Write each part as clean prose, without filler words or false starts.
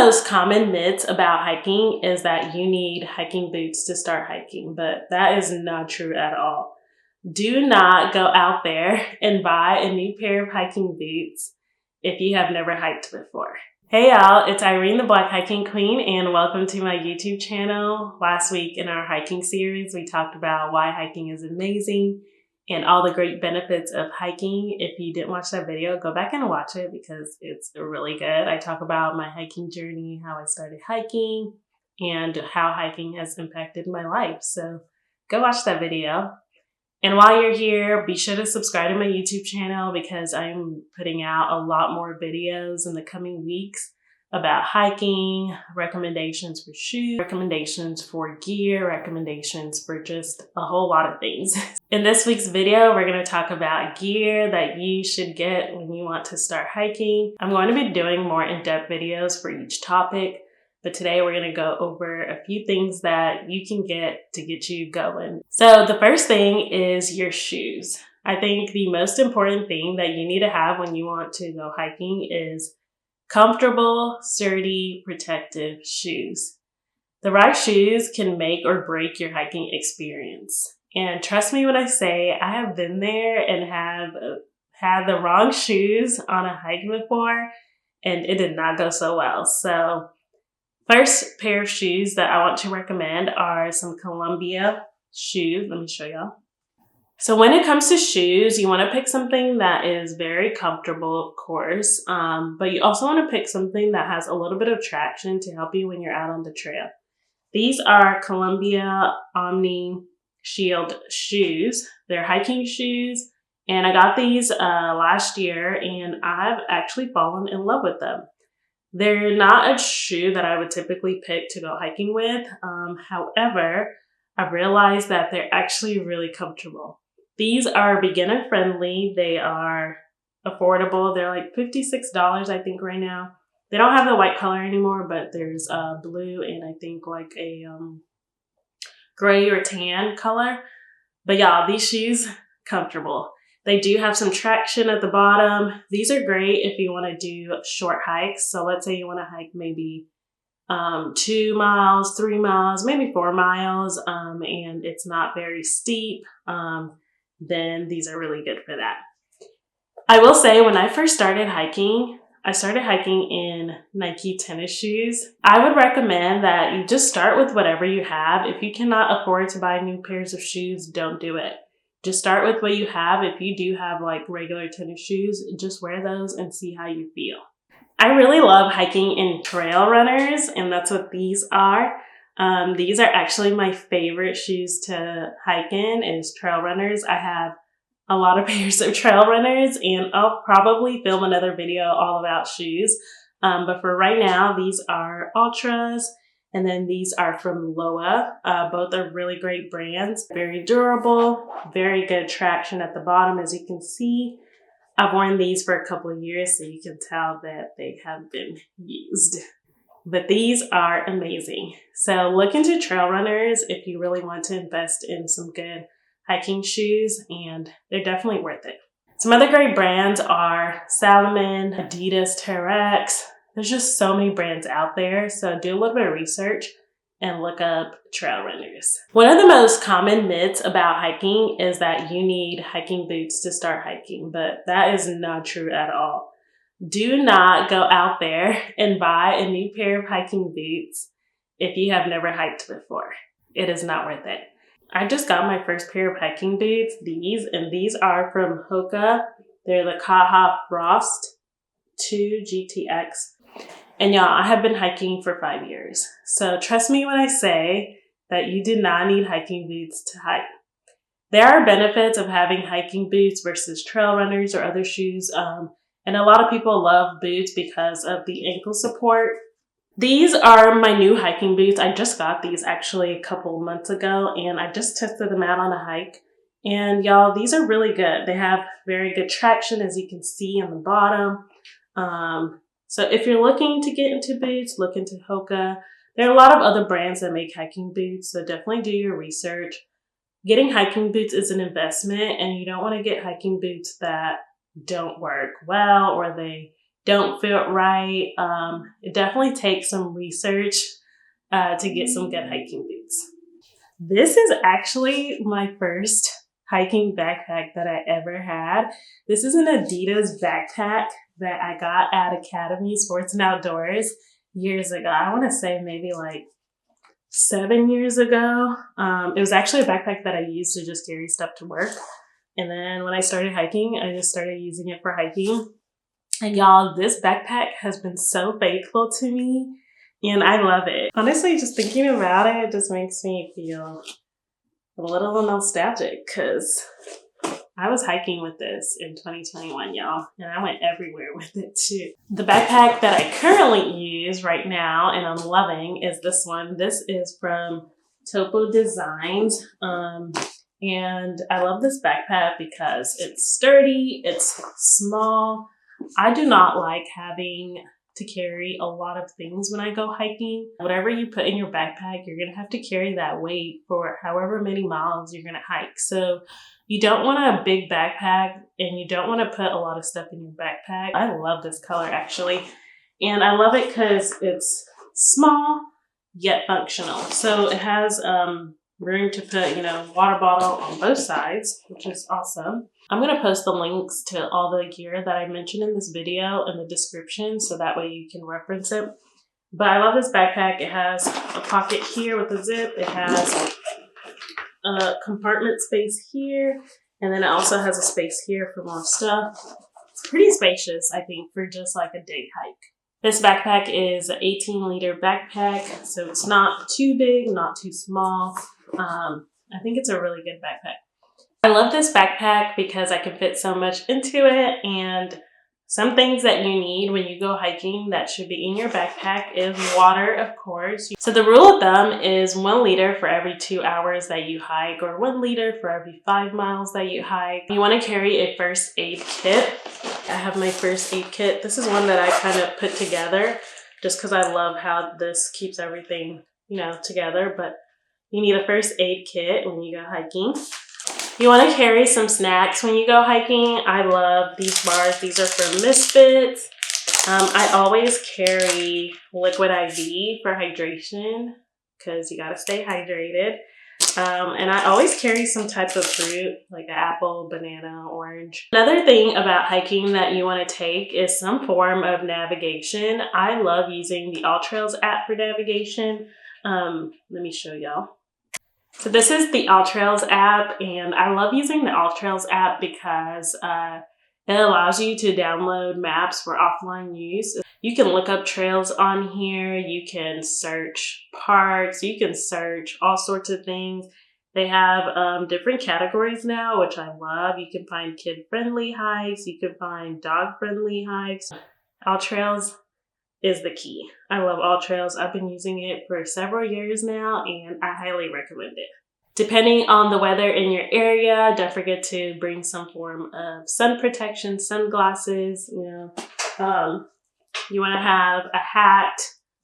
most common myths about hiking is that you need hiking boots to start hiking, but that is not true at all. Do not go out there and buy a new pair of hiking boots if you have never hiked before. Hey y'all, it's Irene the Black Hiking Queen and welcome to my YouTube channel. Last week in our hiking series, we talked about why hiking is amazing and all the great benefits of hiking. If you didn't watch that video, go back and watch it because it's really good. I talk about my hiking journey, how I started hiking, and how hiking has impacted my life. So go watch that video. And while you're here, be sure to subscribe to my YouTube channel because I'm putting out a lot more videos in the coming weeks about hiking, recommendations for shoes, recommendations for gear, recommendations for just a whole lot of things. In this week's video, we're going to talk about gear that you should get when you want to start hiking. I'm going to be doing more in-depth videos for each topic, but today we're going to go over a few things that you can get to get you going. So the first thing is your shoes. I think the most important thing that you need to have when you want to go hiking is comfortable, sturdy, protective shoes. The right shoes can make or break your hiking experience. And trust me when I say I have been there and have had the wrong shoes on a hike before, and it did not go so well. So first pair of shoes that I want to recommend are some Columbia shoes. Let me show y'all. So when it comes to shoes, you want to pick something that is very comfortable, of course, but you also want to pick something that has a little bit of traction to help you when you're out on the trail. These are Columbia Omni Shield shoes. They're hiking shoes, and I got these last year, and I've actually fallen in love with them. They're not a shoe that I would typically pick to go hiking with. However, I've realized that they're actually really comfortable. These are beginner friendly. They are affordable. They're like $56, I think, right now. They don't have the white color anymore, but there's blue and I think like a gray or tan color. But y'all, these shoes, comfortable. They do have some traction at the bottom. These are great if you want to do short hikes. So let's say you want to hike maybe 2 miles, 3 miles, maybe 4 miles, and it's not very steep, then these are really good for that. I will say when I first started hiking, I started hiking in Nike tennis shoes. I would recommend that you just start with whatever you have. If you cannot afford to buy new pairs of shoes, don't do it. Just start with what you have. If you do have like regular tennis shoes, just wear those and see how you feel. I really love hiking in trail runners, and that's what these are. These are actually my favorite shoes to hike in is trail runners. I have a lot of pairs of trail runners, and I'll probably film another video all about shoes. But for right now, these are Ultras, and then these are from Loa. Both are really great brands, very durable, very good traction at the bottom, as you can see. I've worn these for a couple of years, so you can tell that they have been used. But these are amazing. So look into trail runners if you really want to invest in some good hiking shoes, and they're definitely worth it. Some other great brands are Salomon, Adidas, Terex. There's just so many brands out there, so do a little bit of research and look up trail runners. One of the most common myths about hiking is that you need hiking boots to start hiking, but that is not true at all. Do not go out there and buy a new pair of hiking boots if you have never hiked before. It is not worth it. I just got my first pair of hiking boots, these are from Hoka. They're the Kaha Frost 2 GTX. And y'all, I have been hiking for 5 years. So trust me when I say that you do not need hiking boots to hike. There are benefits of having hiking boots versus trail runners or other shoes. And a lot of people love boots because of the ankle support. These are my new hiking boots. I just got these actually a couple months ago, and I just tested them out on a hike. And y'all, these are really good. They have very good traction, as you can see on the bottom. So if you're looking to get into boots, look into Hoka. There are a lot of other brands that make hiking boots, so definitely do your research. Getting hiking boots is an investment, and you don't want to get hiking boots that don't work well or they don't fit right. It definitely takes some research to get some good hiking boots. This is actually my first hiking backpack that I ever had. This is an Adidas backpack that I got at Academy Sports and Outdoors years ago. I want to say maybe like 7 years ago. It was actually a backpack that I used to just carry stuff to work. And then when I started hiking, I just started using it for hiking. And y'all, this backpack has been so faithful to me and I love it. Honestly, just thinking about it just makes me feel a little nostalgic because I was hiking with this in 2021, y'all, and I went everywhere with it too. The backpack that I currently use right now and I'm loving is this one. This is from Topo Designs. And I love this backpack because it's sturdy, it's small. I do not like having to carry a lot of things when I go hiking. Whatever you put in your backpack, you're going to have to carry that weight for however many miles you're going to hike. So you don't want a big backpack and you don't want to put a lot of stuff in your backpack. I love this color actually. And I love it because it's small yet functional. So it has room to put, water bottle on both sides, which is awesome. I'm going to post the links to all the gear that I mentioned in this video in the description so that way you can reference it. But I love this backpack. It has a pocket here with a zip. It has a compartment space here. And then it also has a space here for more stuff. It's pretty spacious, I think, for just like a day hike. This backpack is an 18-liter backpack, so it's not too big, not too small. I think it's a really good backpack. I love this backpack because I can fit so much into it, and some things that you need when you go hiking that should be in your backpack is water, of course. So the rule of thumb is 1 liter for every 2 hours that you hike, or 1 liter for every 5 miles that you hike. You want to carry a first aid kit. I have my first aid kit. This is one that I kind of put together just because I love how this keeps everything, together. But you need a first aid kit when you go hiking. You want to carry some snacks when you go hiking. I love these bars. These are from Misfits. I always carry Liquid IV for hydration because you got to stay hydrated. And I always carry some type of fruit like an apple, banana, orange. Another thing about hiking that you want to take is some form of navigation. I love using the AllTrails app for navigation. Let me show y'all. So this is the AllTrails app, and I love using the AllTrails app because it allows you to download maps for offline use. You can look up trails on here, you can search parks, you can search all sorts of things. They have different categories now, which I love. You can find kid-friendly hikes, you can find dog-friendly hikes. AllTrails is the key. I love AllTrails. I've been using it for several years now, and I highly recommend it. Depending on the weather in your area, don't forget to bring some form of sun protection, sunglasses. You want to have a hat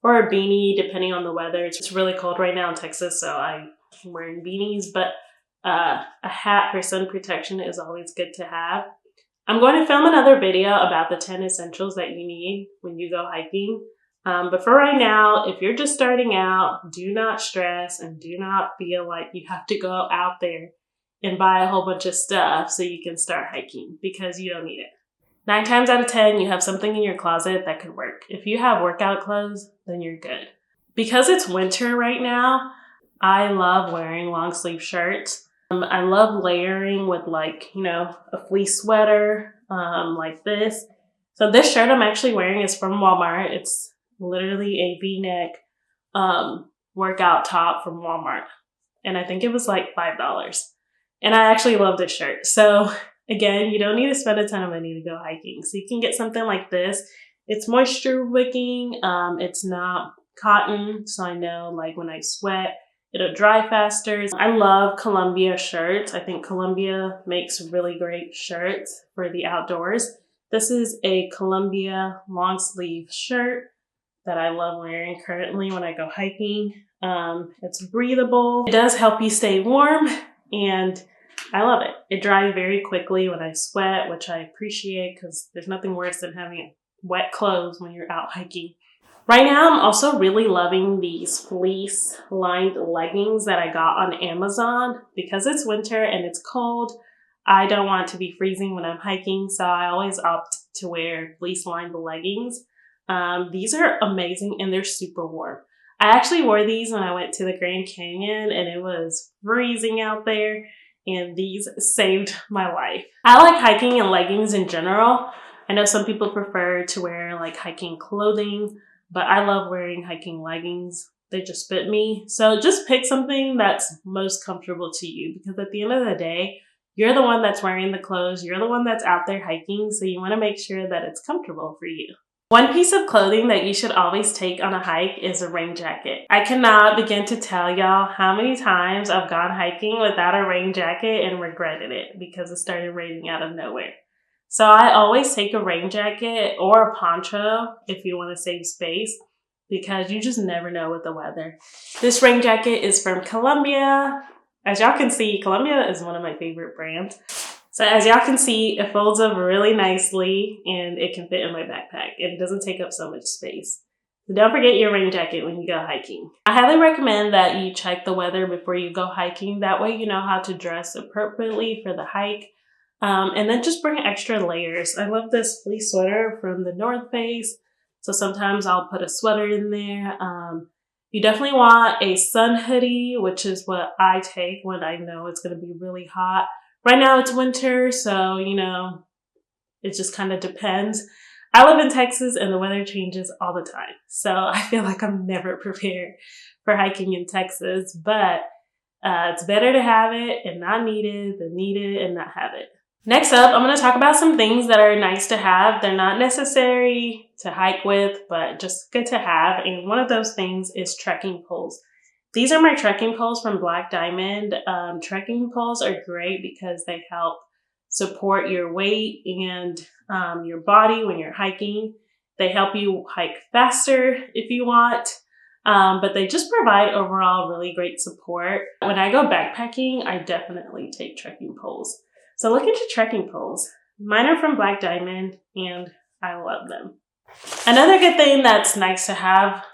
or a beanie depending on the weather. It's really cold right now in Texas, so I'm wearing beanies, but a hat for sun protection is always good to have. I'm going to film another video about the 10 essentials that you need when you go hiking. But for right now, if you're just starting out, do not stress and do not feel like you have to go out there and buy a whole bunch of stuff so you can start hiking, because you don't need it. 9 times out of 10, you have something in your closet that could work. If you have workout clothes, then you're good. Because it's winter right now, I love wearing long sleeve shirts. I love layering with a fleece sweater like this. So this shirt I'm actually wearing is from Walmart. It's literally a V-neck workout top from Walmart. And I think it was like $5. And I actually love this shirt. So again, you don't need to spend a ton of money to go hiking. So you can get something like this. It's moisture wicking. It's not cotton. So I know when I sweat, it'll dry faster. I love Columbia shirts. I think Columbia makes really great shirts for the outdoors. This is a Columbia long sleeve shirt that I love wearing currently when I go hiking. It's breathable. It does help you stay warm, and I love it. It dries very quickly when I sweat, which I appreciate because there's nothing worse than having wet clothes when you're out hiking. Right now, I'm also really loving these fleece-lined leggings that I got on Amazon. Because it's winter and it's cold, I don't want to be freezing when I'm hiking, so I always opt to wear fleece-lined leggings. These are amazing and they're super warm. I actually wore these when I went to the Grand Canyon and it was freezing out there, and these saved my life. I like hiking in leggings in general. I know some people prefer to wear like hiking clothing, but I love wearing hiking leggings. They just fit me. So just pick something that's most comfortable to you, because at the end of the day, you're the one that's wearing the clothes. You're the one that's out there hiking. So you want to make sure that it's comfortable for you. One piece of clothing that you should always take on a hike is a rain jacket. I cannot begin to tell y'all how many times I've gone hiking without a rain jacket and regretted it because it started raining out of nowhere. So I always take a rain jacket or a poncho if you want to save space, because you just never know with the weather. This rain jacket is from Columbia. As y'all can see, Columbia is one of my favorite brands. So as y'all can see, it folds up really nicely and it can fit in my backpack. It doesn't take up so much space. So don't forget your rain jacket when you go hiking. I highly recommend that you check the weather before you go hiking. That way you know how to dress appropriately for the hike. And then just bring extra layers. I love this fleece sweater from the North Face. So sometimes I'll put a sweater in there. You definitely want a sun hoodie, which is what I take when I know it's going to be really hot. Right now it's winter, so, it just kind of depends. I live in Texas and the weather changes all the time. So I feel like I'm never prepared for hiking in Texas, but it's better to have it and not need it than need it and not have it. Next up, I'm going to talk about some things that are nice to have. They're not necessary to hike with, but just good to have. And one of those things is trekking poles. These are my trekking poles from Black Diamond. Trekking poles are great because they help support your weight and your body when you're hiking. They help you hike faster if you want, but they just provide overall really great support. When I go backpacking, I definitely take trekking poles. So look into trekking poles. Mine are from Black Diamond and I love them. Another good thing that's nice to have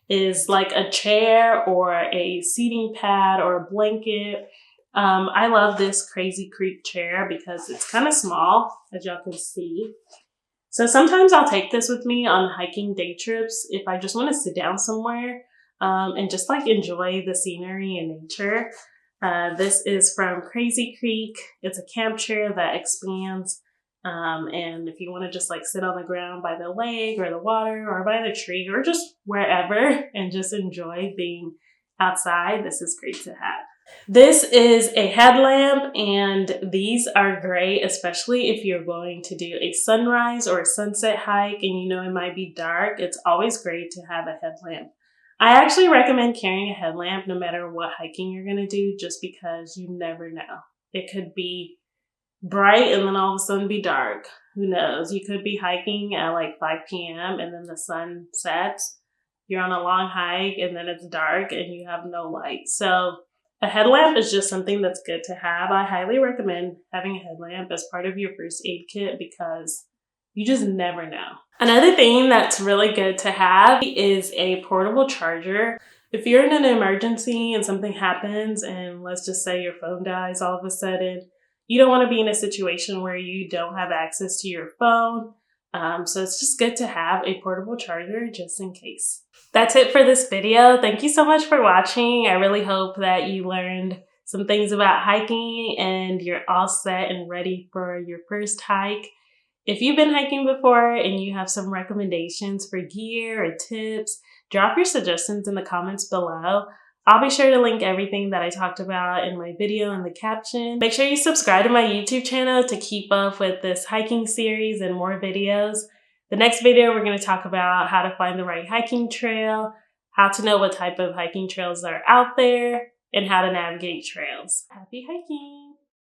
is like a chair or a seating pad or a blanket. I love this Crazy Creek chair because it's kind of small, as y'all can see. So sometimes I'll take this with me on hiking day trips if I just want to sit down somewhere and just like enjoy the scenery and nature. This is from Crazy Creek. It's a camp chair that expands. And if you want to just like sit on the ground by the lake or the water or by the tree or just wherever and just enjoy being outside, this is great to have. This is a headlamp, and these are great, especially if you're going to do a sunrise or a sunset hike and you know it might be dark. It's always great to have a headlamp. I actually recommend carrying a headlamp no matter what hiking you're going to do, just because you never know. It could be bright and then all of a sudden be dark. Who knows? You could be hiking at like 5 p.m. and then the sun sets. You're on a long hike and then it's dark and you have no light. So a headlamp is just something that's good to have. I highly recommend having a headlamp as part of your first aid kit because you just never know. Another thing that's really good to have is a portable charger. If you're in an emergency and something happens and let's just say your phone dies all of a sudden, you don't want to be in a situation where you don't have access to your phone. So it's just good to have a portable charger just in case. That's it for this video. Thank you so much for watching. I really hope that you learned some things about hiking and you're all set and ready for your first hike. If you've been hiking before and you have some recommendations for gear or tips, drop your suggestions in the comments below. I'll be sure to link everything that I talked about in my video in the caption. Make sure you subscribe to my YouTube channel to keep up with this hiking series and more videos. The next video, we're going to talk about how to find the right hiking trail, how to know what type of hiking trails are out there, and how to navigate trails. Happy hiking!